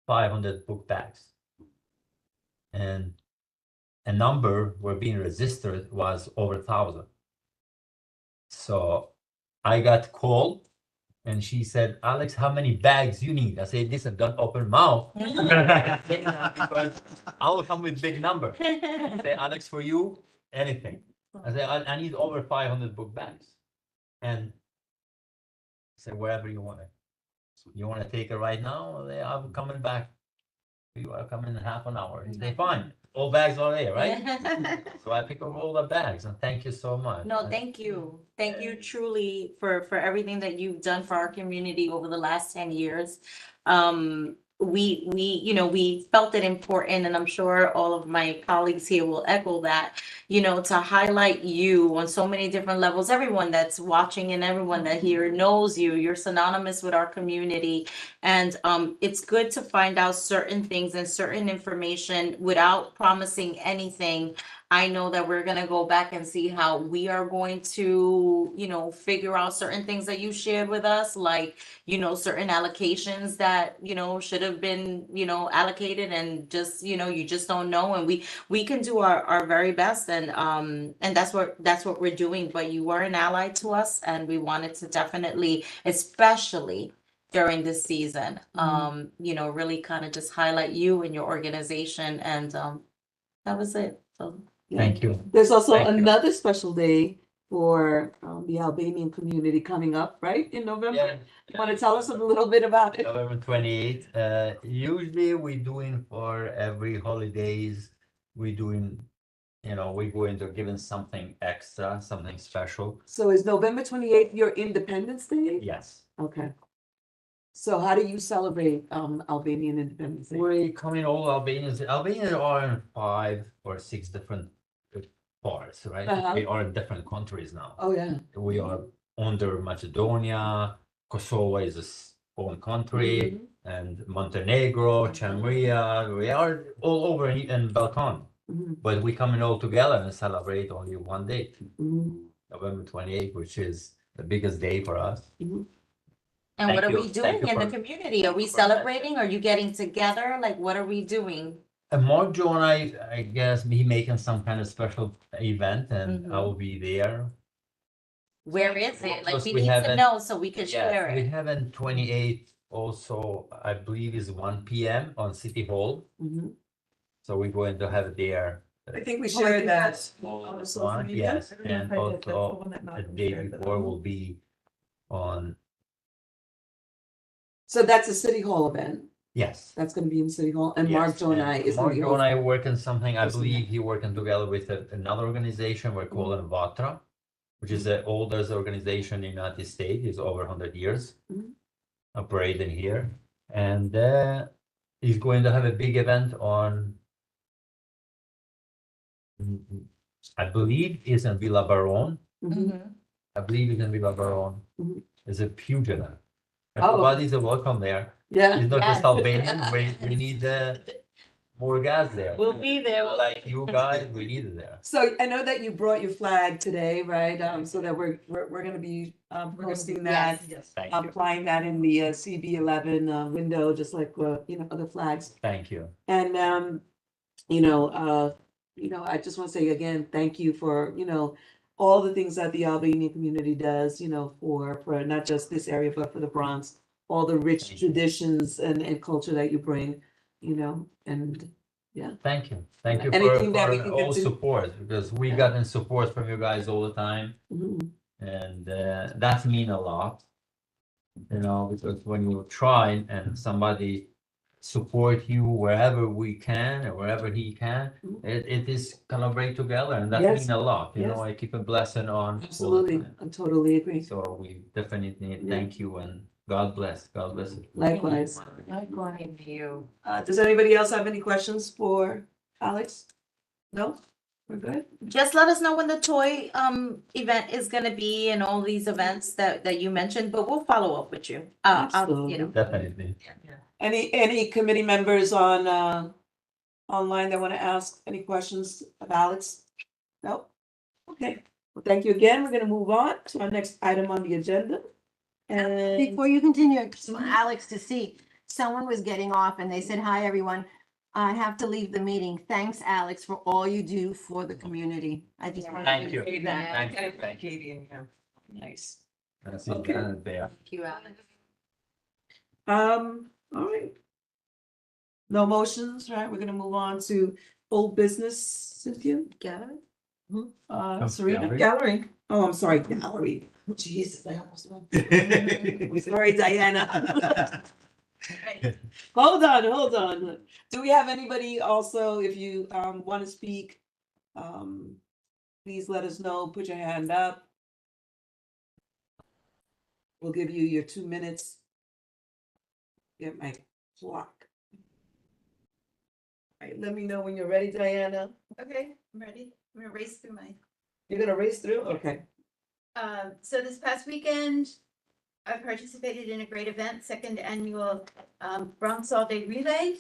S4: 500 book bags. And a number were being registered was over 1,000. So I got called and she said, Alex, how many bags you need? I said, listen, don't open mouth. Because I will come with big number. I say, Alex, for you, anything. I said, I need over 500 book bags. And I said, wherever you want it. You want to take it right now? I'm coming back. You are coming in half an hour. They fine. All bags are there, right? So I pick up all the bags and thank you so much.
S6: No, thank you. Thank you truly for everything that you've done for our community over the last 10 years. We felt it important, and I'm sure all of my colleagues here will echo that, to highlight you on so many different levels. Everyone that's watching and everyone that here knows you. You're synonymous with our community. And it's good to find out certain things and certain information without promising anything. I know that we're gonna go back and see how we are going to, figure out certain things that you shared with us, like, certain allocations that, should have been, allocated and just, you just don't know. And we can do our very best, and that's what we're doing. But you were an ally to us, and we wanted to definitely, especially during this season, really kind of just highlight you and your organization, and that was it. So.
S3: Yeah.
S4: Thank you.
S3: There's also
S4: Thank you.
S3: another special day for the Albanian community coming up, right, in November?
S4: Yeah.
S3: You want to tell us a little bit about it?
S4: November 28th. Usually we're doing for every holidays, we're doing, we're going to giving something extra, something special.
S3: So is November 28th your Independence Day?
S4: Yes.
S3: Okay. So how do you celebrate Albanian Independence Day?
S4: We're coming all Albanians. Albanians are in 5 or 6 different parts, right?
S3: Uh-huh.
S4: We are in different countries now.
S3: Oh, yeah.
S4: We are under Macedonia, Kosovo is its own country, and Montenegro, Chemria, we are all over in Balkan.
S3: Mhm.
S4: But we coming all together and celebrate only one day,
S3: Mhm.
S4: November 28th, which is the biggest day for us.
S6: And what
S4: Thank
S6: are
S4: you.
S6: we
S4: Thank
S6: doing
S4: you
S6: in the
S4: for-
S6: community? Are we celebrating? Are you getting together? Like, what are we doing?
S4: And Mark John, I guess he making some kind of special event, and I
S6: Mhm.
S4: will be there.
S6: Where is it? Like,
S4: Plus
S6: we
S4: we
S6: need to
S4: haven't-
S6: know so we can
S4: Yes,
S6: share
S4: we
S6: it.
S4: have in 28th also, I believe is 1 p.m. on City Hall.
S3: Mhm.
S4: So we're going to have there.
S3: I think we
S7: Oh, I
S3: shared
S7: think
S3: that.
S7: that's on the social
S4: One,
S7: media.
S4: yes,
S7: I don't know
S4: and
S7: if I did. That's the
S4: also
S7: one that
S4: the
S7: Malcolm
S4: day
S7: shared, but-
S4: before will be on,
S3: So that's a City Hall event.
S4: yes.
S3: That's gonna be in City Hall, and Mark
S4: yes,
S3: Jonai
S4: and
S3: is gonna
S4: Mark
S3: be.
S4: Joe and I working something, I
S3: hosting
S4: believe he working together with another organization we're calling Vatra, which is the oldest organization in the United States, is over 100 years
S3: Mhm.
S4: operating here. And he's going to have a big event on, I believe is in Villa Baron.
S3: Mhm.
S4: I believe it's in Villa Baron.
S3: Mhm.
S4: It's a huge event.
S3: Oh.
S4: Everybody's welcome there.
S3: Yeah.
S4: It's not just
S6: Yes.
S4: Albanian. We need more gas there.
S6: We'll be there.
S4: Like you guys, we need it there.
S3: So I know that you brought your flag today, right? So that we're gonna be posting that,
S4: Thank you.
S3: applying that in the CB11 window, just like other flags.
S4: Thank you.
S3: And I just want to say again, thank you for all the things that the Albany community does, for not just this area, but for the Bronx, all the rich
S4: Thank you.
S3: traditions and culture that you bring, and
S4: Thank you. Thank you
S3: Anything that we
S4: for
S3: can
S4: all
S3: get to-
S4: support, because we gotten support from you guys all the time.
S3: mhm,
S4: And that mean a lot. Because when you try and somebody support you wherever we can or wherever he can,
S3: Mhm.
S4: it is collaborate together, and that
S3: Yes,
S4: mean a lot.
S3: yes.
S4: I keep a blessing on. all the
S3: absolutely,
S4: time.
S3: I totally agree.
S4: So we definitely
S3: Yeah.
S4: thank you, and God bless. God bless you.
S3: Likewise.
S6: Likewise you.
S3: Does anybody else have any questions for Alex? No? We're good?
S2: Just let us know when the toy event is gonna be and all these events that you mentioned, but we'll follow up with you.
S3: Absolutely.
S4: Definitely.
S3: Any committee members on online that want to ask any questions of Alex? No? Okay, well, thank you again. We're gonna move on to our next item on the agenda. And
S6: Before you continue, I just want Alex to see, someone was getting off and they said, hi, everyone. I have to leave the meeting. Thanks, Alex, for all you do for the community. I just wanted
S4: Thank
S6: to
S4: you.
S6: say that.
S4: Thank you. Thank you.
S3: Katie and him. Nice.
S4: That's
S3: Okay.
S4: it, there.
S6: Thank you, Alex.
S3: All right. No motions, right? We're gonna move on to old business, Cynthia?
S2: Gallery?
S3: Serena?
S8: gallery.
S3: Gallery. Oh, I'm sorry, gallery. Jesus, I almost went. Sorry, Diana. Hold on. Do we have anybody also, if you want to speak, please let us know, put your hand up. We'll give you your 2 minutes. Get my clock. All right, let me know when you're ready, Diana.
S5: Okay, I'm ready. I'm gonna race through my.
S3: You're gonna race through? Okay.
S5: So this past weekend, I participated in a great event, second annual Bronx All Day Relay.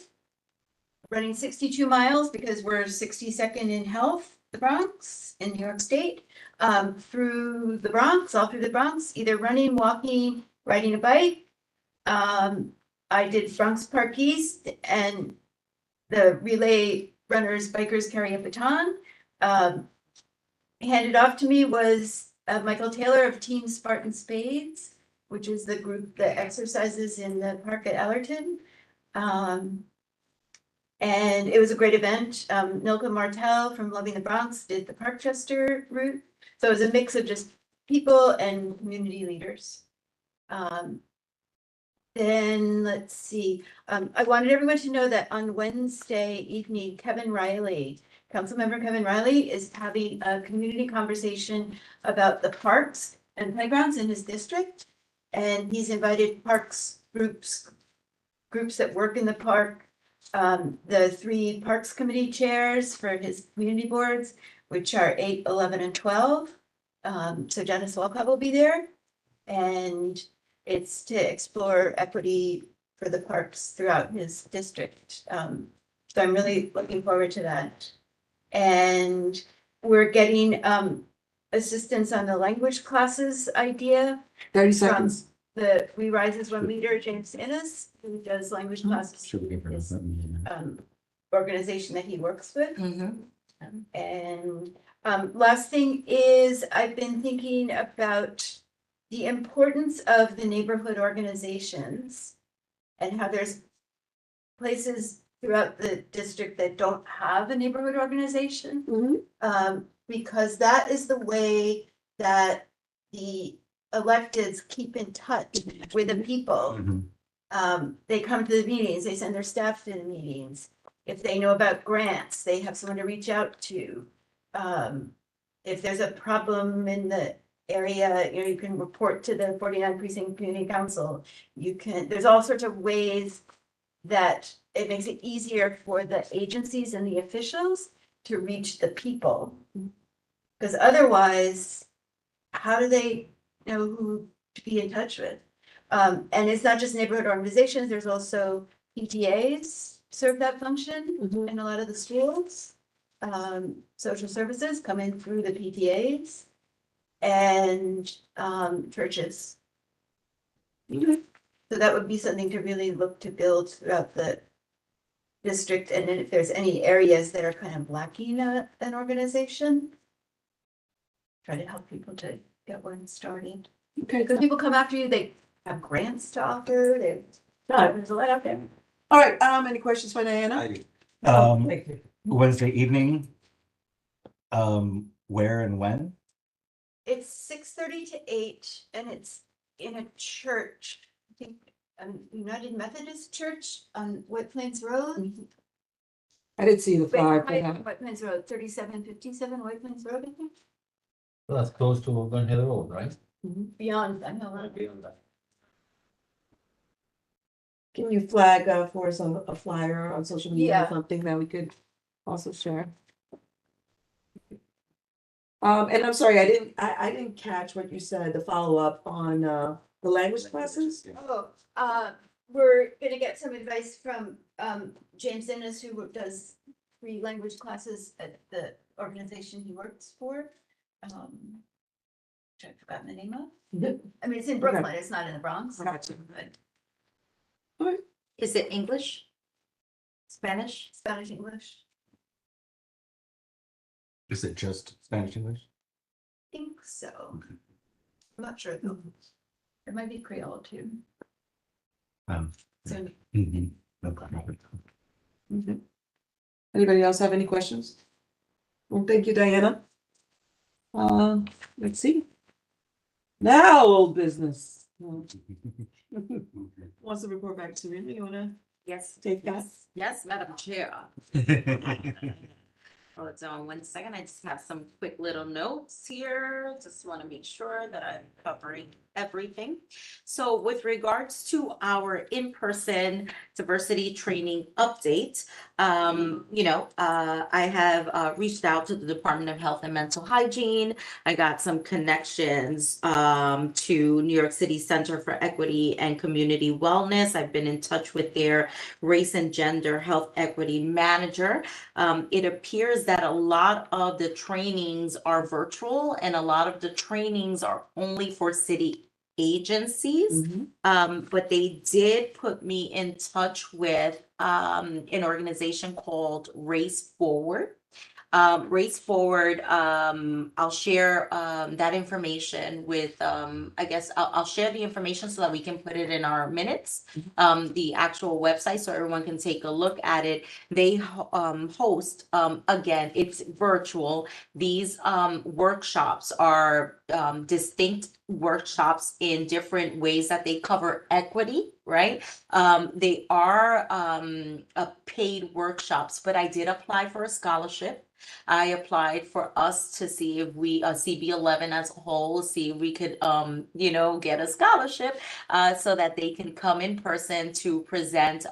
S5: Running 62 miles because we're 62nd in health, the Bronx in New York State. Through the Bronx, all through the Bronx, either running, walking, riding a bike. I did Bronx Park East, and the relay runners, bikers carry a baton. Handed off to me was Michael Taylor of Team Spartan Spades, which is the group that exercises in the park at Allerton. And it was a great event. Nilka Martel from Loving the Bronx did the Parkchester route. So it was a mix of just people and community leaders. Then let's see, I wanted everyone to know that on Wednesday evening, Councilmember Kevin Riley is having a community conversation about the parks and playgrounds in his district. And he's invited parks groups that work in the park, the 3 Parks Committee chairs for his community boards, which are 8, 11, and 12. So Janice Walcott will be there. And it's to explore equity for the parks throughout his district. So I'm really looking forward to that. And we're getting assistance on the language classes idea
S3: 30
S5: from
S3: seconds.
S5: the We Rise as One leader, James Innes, who does language classes.
S8: Should we give her
S5: Yes.
S8: that meeting?
S5: Organization that he works with.
S3: Mhm.
S5: And last thing is, I've been thinking about the importance of the neighborhood organizations and how there's places throughout the district that don't have a neighborhood organization.
S3: Mhm.
S5: Because that is the way that the electeds keep in touch with the people. They come to the meetings, they send their staff to the meetings. If they know about grants, they have someone to reach out to. If there's a problem in the area, you can report to the 49 Precinct Community Council. There's all sorts of ways that it makes it easier for the agencies and the officials to reach the people. Because otherwise, how do they know who to be in touch with? And it's not just neighborhood organizations, there's also PTAs, serve that function
S3: Mhm.
S5: in a lot of the schools. Social services come in through the PTAs and, churches. So that would be something to really look to build throughout the district, and then if there's any areas that are kind of lacking an organization, try to help people to get one started.
S3: Okay,
S5: Because
S3: good.
S5: people come after you, they have grants to offer, there's a lot out there.
S3: All right, any questions for Diana?
S8: I do.
S2: Oh, thank you.
S8: Wednesday evening. Where and when?
S5: It's 6:30 to 8, and it's in a church, I think, United Methodist Church on White Plains Road.
S3: I didn't see the
S5: Wait,
S3: flyer.
S5: White Plains Road, 3757 White Plains Road, I think,
S4: Well, that's close to Gun Hill Road, right?
S5: beyond, I know.
S4: Beyond that.
S3: Can you flag for us a flyer on social media or
S5: Yeah.
S3: something that we could also share? And I'm sorry, I didn't catch what you said, the follow-up on the language classes?
S5: Oh, we're gonna get some advice from, James Ennis, who does free language classes at the organization he works for. Which I've forgotten the name of. I mean, it's in Brooklyn, it's not in the Bronx.
S3: Gotcha.
S5: But
S6: Is it English? Spanish?
S5: Spanish, English,
S8: Is it just Spanish English?
S5: I think so. I'm not sure though. It might be Creole too. So
S3: Okay. Anybody else have any questions? Well, thank you, Diana. Let's see. Now, old business. Wants to report back to me, you wanna
S6: Yes.
S3: take that?
S6: Yes, Madam Chair. Hold on 1 second. I just have some quick little notes here. Just want to make sure that I'm covering everything. So with regards to our in-person diversity training update, I have reached out to the Department of Health and Mental Hygiene. I got some connections to New York City Center for Equity and Community Wellness. I've been in touch with their race and gender health equity manager. It appears that a lot of the trainings are virtual and a lot of the trainings are only for city agencies. But they did put me in touch with an organization called Race Forward. Race Forward, I'll share that information with, I guess I'll share the information so that we can put it in our minutes, the actual website so everyone can take a look at it. They host, again, it's virtual. These workshops are distinct workshops in different ways that they cover equity, right? They are paid workshops, but I did apply for a scholarship. I applied for us to see if we, CB11 as a whole, see if we could, get a scholarship so that they can come in person to present,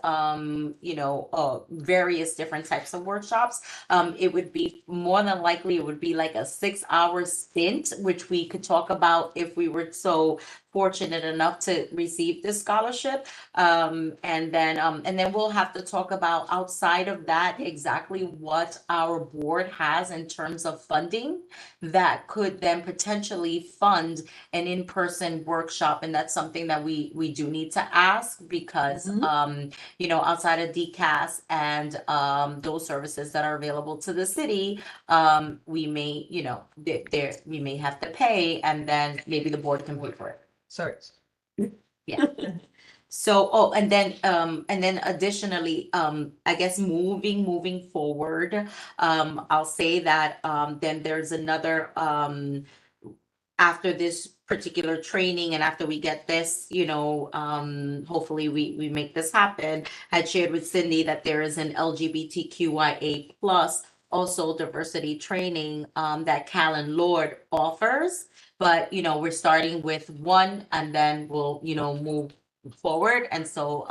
S6: various different types of workshops. It would be more than likely, it would be like a 6-hour stint, which we could talk about if we were so fortunate enough to receive this scholarship. And then we'll have to talk about outside of that exactly what our board has in terms of funding that could then potentially fund an in-person workshop. And that's something that we do need to ask because, outside of DCAS and those services that are available to the city, we may, we may have to pay and then maybe the board can pay for it.
S2: Sorry.
S6: Yeah. So, and then additionally, I guess moving forward, I'll say that, then there's another, after this particular training and after we get this, hopefully we make this happen. I shared with Cindy that there is an LGBTQIA plus also diversity training, that Callan Lord offers. But, we're starting with one and then we'll, move forward. And so,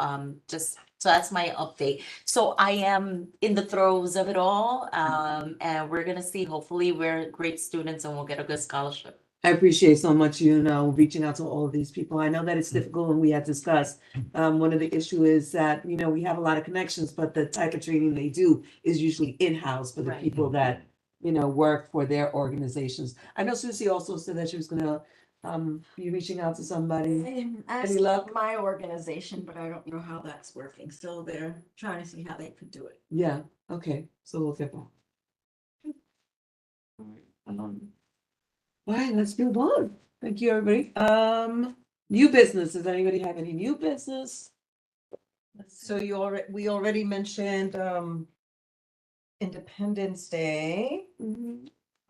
S6: so that's my update. So I am in the throes of it all. And we're going to see, hopefully we're great students and we'll get a good scholarship.
S3: I appreciate so much, reaching out to all of these people. I know that it's difficult and we had discussed. One of the issue is that, we have a lot of connections, but the type of training they do is usually in-house for the
S6: Right.
S3: people that, work for their organizations. I know Susie also said that she was gonna, be reaching out to somebody.
S6: Ask
S3: luck?
S6: my organization, but I don't know how that's working. So they're trying to see how they could do it.
S3: Yeah, okay, so we'll get back. All right, let's move on. Thank you, everybody. New business. Does anybody have any new business?
S2: So we already mentioned, Independence Day.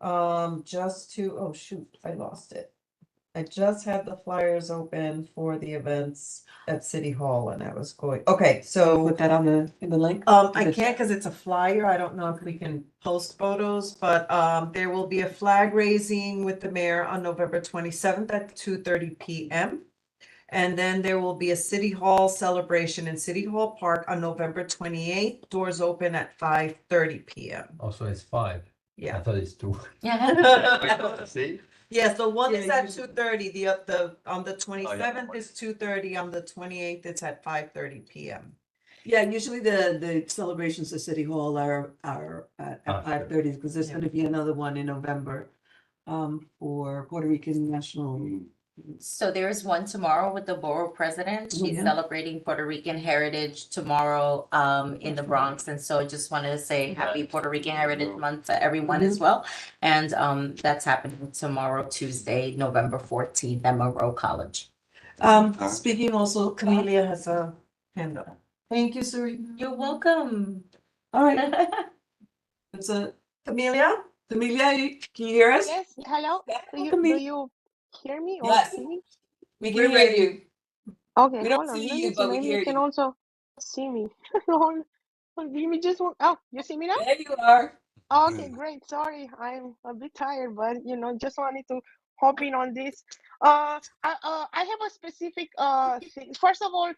S2: Oh shoot, I lost it. I just had the flyers open for the events at City Hall and I was going, okay, so.
S3: Put that in the link?
S2: I can't because it's a flyer. I don't know if we can post photos, but there will be a flag raising with the mayor on November 27th at 2:30 p.m. And then there will be a City Hall celebration in City Hall Park on November 28th. Doors open at 5:30 p.m.
S4: Also, it's 5. I
S2: Yeah.
S4: thought it's 2. See?
S2: Yes, the one is
S3: Yeah,
S2: at
S3: usually-
S2: 2:30. The on the 27th is 2:30. On the 28th, it's at 5:30 p.m.
S3: Yeah, usually the celebrations at City Hall are at
S4: Ah,
S3: 5:30 because there's
S2: Yeah.
S3: gonna be another one in November. For Puerto Rican National.
S9: So there is one tomorrow with the borough president. She's
S3: Yeah.
S9: celebrating Puerto Rican heritage tomorrow in the Bronx. And so I just wanted to say happy Puerto Rican Heritage Month to everyone as well. And that's happening tomorrow, Tuesday, November 14th at Monroe College.
S3: Speaking also,
S2: Camelia has a hand up. Thank you, Serena.
S9: You're welcome.
S3: all right, it's
S2: Camelia?
S3: Amelia, can you hear us?
S10: Yes, hello. Do
S3: Camille.
S10: you hear me or
S3: Yes.
S10: see me?
S3: We can hear you.
S10: Okay,
S3: We don't
S10: hold on.
S3: see
S10: Let
S3: you,
S10: me see.
S3: but we
S10: Maybe
S3: hear
S10: you can
S3: you.
S10: also see me. Hold on, give me just one. Oh, you see me now?
S3: There you are.
S10: Okay, great. Sorry, I'm a bit tired, but just wanted to hop in on this. I have a specific thing. First of all,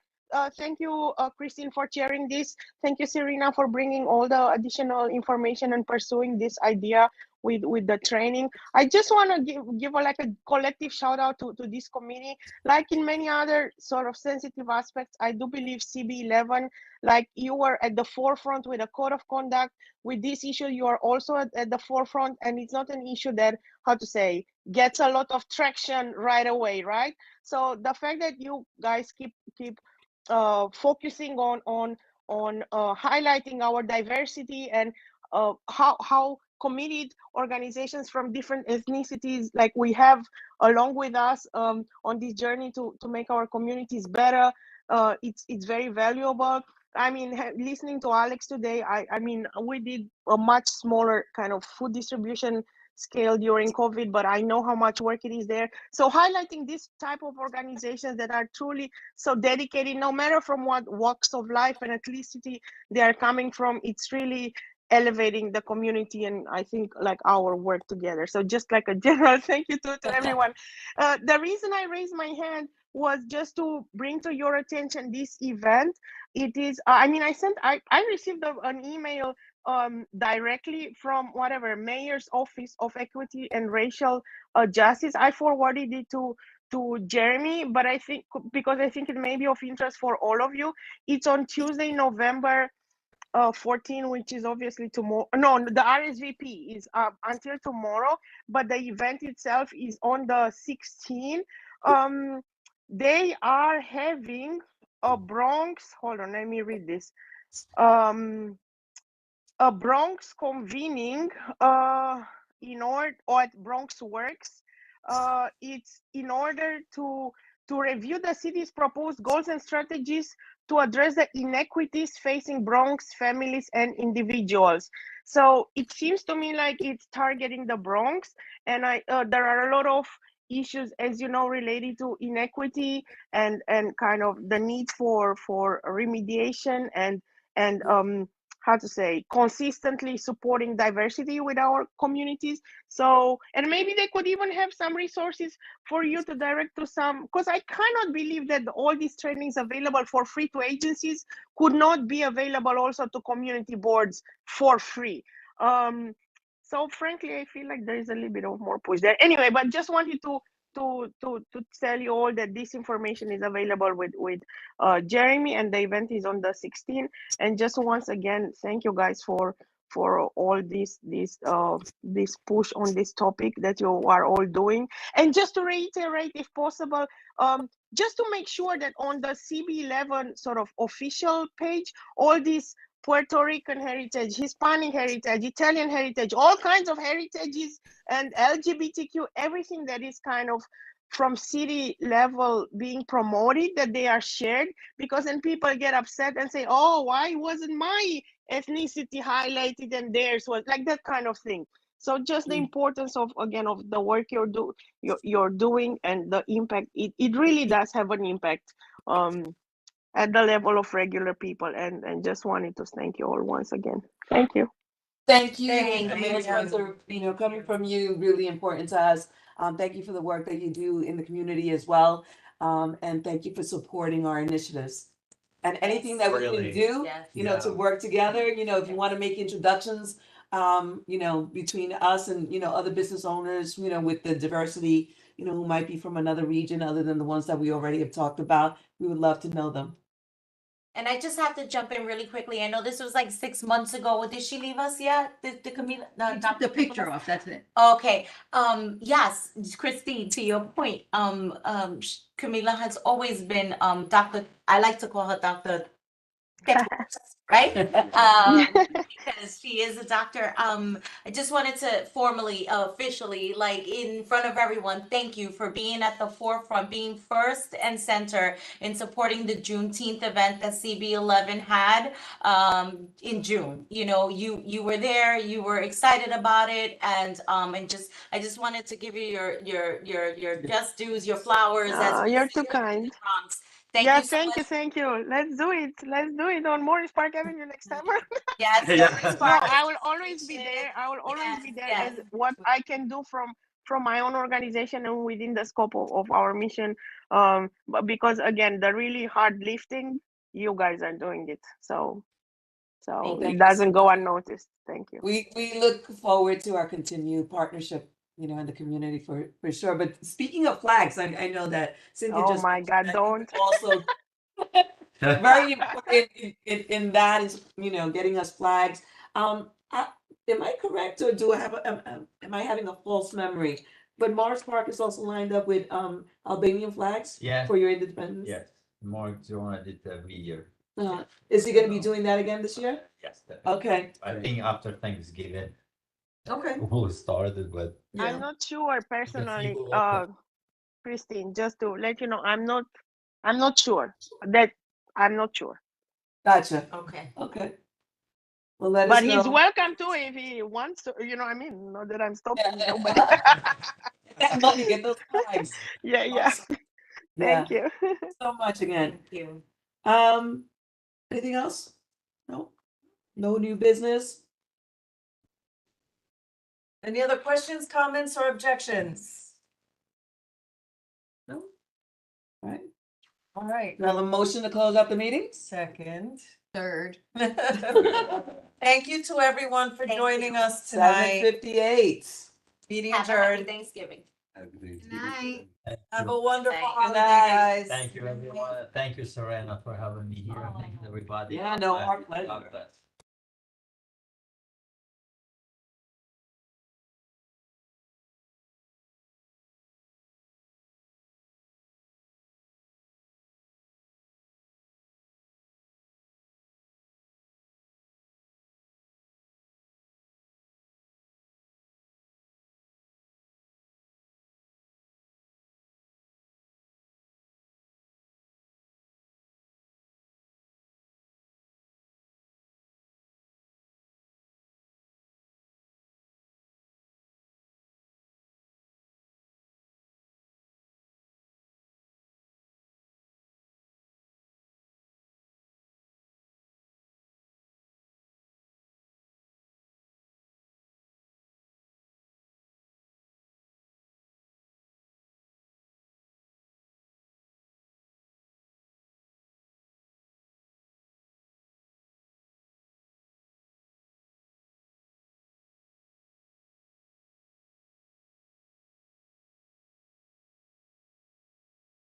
S10: thank you, Christine, for sharing this. Thank you, Serena, for bringing all the additional information and pursuing this idea with the training. I just want to give a collective shout out to this committee. Like in many other sort of sensitive aspects, I do believe CB11, like you were at the forefront with a code of conduct. With this issue, you are also at the forefront, and it's not an issue that, how to say, gets a lot of traction right away, right? So the fact that you guys keep focusing on highlighting our diversity and how committed organizations from different ethnicities like we have along with us on this journey to make our communities better, it's very valuable. I mean, listening to Alex today, I mean, we did a much smaller kind of food distribution scale during COVID, but I know how much work it is there. So highlighting this type of organizations that are truly so dedicated, no matter from what walks of life and ethnicity they are coming from, it's really elevating the community and I think like our work together. So just like a general thank you to everyone. The reason I raised my hand was just to bring to your attention this event. It is, I mean, I received an email directly from whatever mayor's office of equity and racial justice. I forwarded it to Jeremy, but I think because I think it may be of interest for all of you. It's on Tuesday, November 14, which is obviously tomorrow. No, the RSVP is until tomorrow, but the event itself is on the 16th. They are having a Bronx. Hold on, let me read this. A Bronx convening in order or at Bronx Works. It's in order to review the city's proposed goals and strategies to address the inequities facing Bronx families and individuals. So it seems to me like it's targeting the Bronx, and there are a lot of issues, as you know, related to inequity and kind of the need for remediation and how to say, consistently supporting diversity with our communities. So, and maybe they could even have some resources for you to direct to some, because I cannot believe that all these trainings available for free to agencies could not be available also to community boards for free. So frankly, I feel like there is a little bit of more push there. Anyway, but just wanted to tell you all that this information is available with Jeremy, and the event is on the 16th. And just once again, thank you guys for all this push on this topic that you are all doing. And just to reiterate, if possible, just to make sure that on the CB11 sort of official page, all these Puerto Rican heritage, Hispanic heritage, Italian heritage, all kinds of heritages, and LGBTQ, everything that is kind of from city level being promoted, that they are shared, because then people get upset and say, oh, why wasn't my ethnicity highlighted and theirs was, like that kind of thing. So just the importance of, again, of the work you're doing and the impact, it really does have an impact at the level of regular people, and just wanted to thank you all once again. Thank you.
S3: Thank you,
S9: Thank
S3: Mayor
S9: you.
S3: Spencer, coming from you, really important to us. Thank you for the work that you do in the community as well. And thank you for supporting our initiatives. And anything that we can
S4: Really.
S3: do,
S9: Yes.
S3: to work together, if you want to make introductions, between us and, other business owners, with the diversity, who might be from another region other than the ones that we already have talked about, we would love to know them.
S9: And I just have to jump in really quickly. I know this was like 6 months ago. Did she leave us yet? The Camila? No,
S6: You took
S9: Dr.
S6: the picture
S9: Camila?
S6: off, that's it.
S9: Okay, yes, Christine, to your point, Camila has always been, Dr., I like to call her Dr. right? Because she is a doctor. I just wanted to formally, officially, like in front of everyone, thank you for being at the forefront, being first and center in supporting the Juneteenth event that CB11 had in June. You were there, you were excited about it, and I just wanted to give you your just dues, your flowers. As
S10: You're too kind.
S9: Thank
S10: Yeah,
S9: you so much.
S10: thank you. Let's do it. Let's do it on Morris Park Avenue next time.
S9: Yes,
S4: Yeah.
S9: Morris
S10: No,
S9: Park.
S10: I will always be there. I will always be there as what I can do from my own organization and within the scope of our mission. But because again, the really hard lifting, you guys are doing it. So
S3: Thank
S10: it
S3: you
S10: doesn't
S3: so
S10: go
S3: much.
S10: unnoticed. Thank you.
S3: We look forward to our continued partnership, in the community for sure. But speaking of flags, I know that Cynthia
S10: Oh
S3: just
S10: my God,
S3: mentioned that
S10: don't.
S3: also very important in that is, getting us flags. Am I correct, or do I have, am I having a false memory? But Morris Park is also lined up with Albanian flags
S4: Yeah.
S3: for your independence?
S4: Yes, more Jonah did every year.
S3: Is he gonna be doing that again this year?
S4: Yes. Definitely.
S3: Okay,
S4: I think after Thanksgiving,
S3: okay.
S4: we'll started, but
S10: I'm not sure personally,
S4: will open.
S10: Christine, just to let you know, I'm not sure. I'm not sure.
S3: Gotcha.
S9: Okay.
S3: Okay. Well, let us
S10: But
S3: know.
S10: he's welcome to if he wants to, I mean, not that I'm stopping you, but
S3: Get that money, get those flags.
S10: yeah.
S3: Awesome.
S10: Thank
S3: Yeah,
S10: you.
S3: so much again.
S9: Thank you.
S3: Anything else? No? No new business?
S2: Any other questions, comments, or objections? No?
S3: All right.
S2: All right,
S3: Do I have a motion to close out the meeting?
S2: second.
S6: Third.
S2: Thank you to everyone for
S9: Thank
S2: joining
S9: you.
S2: us tonight.
S3: 7:58.
S2: Meeting
S9: Have a happy
S2: adjourned.
S9: Thanksgiving.
S6: Good night.
S2: Have a wonderful
S9: Thank you.
S2: holiday, guys.
S4: Thank you, everyone. Thank you, Serena, for having me here. Thank you, everybody.
S3: Yeah, no,
S4: And
S3: our pleasure.
S4: God bless.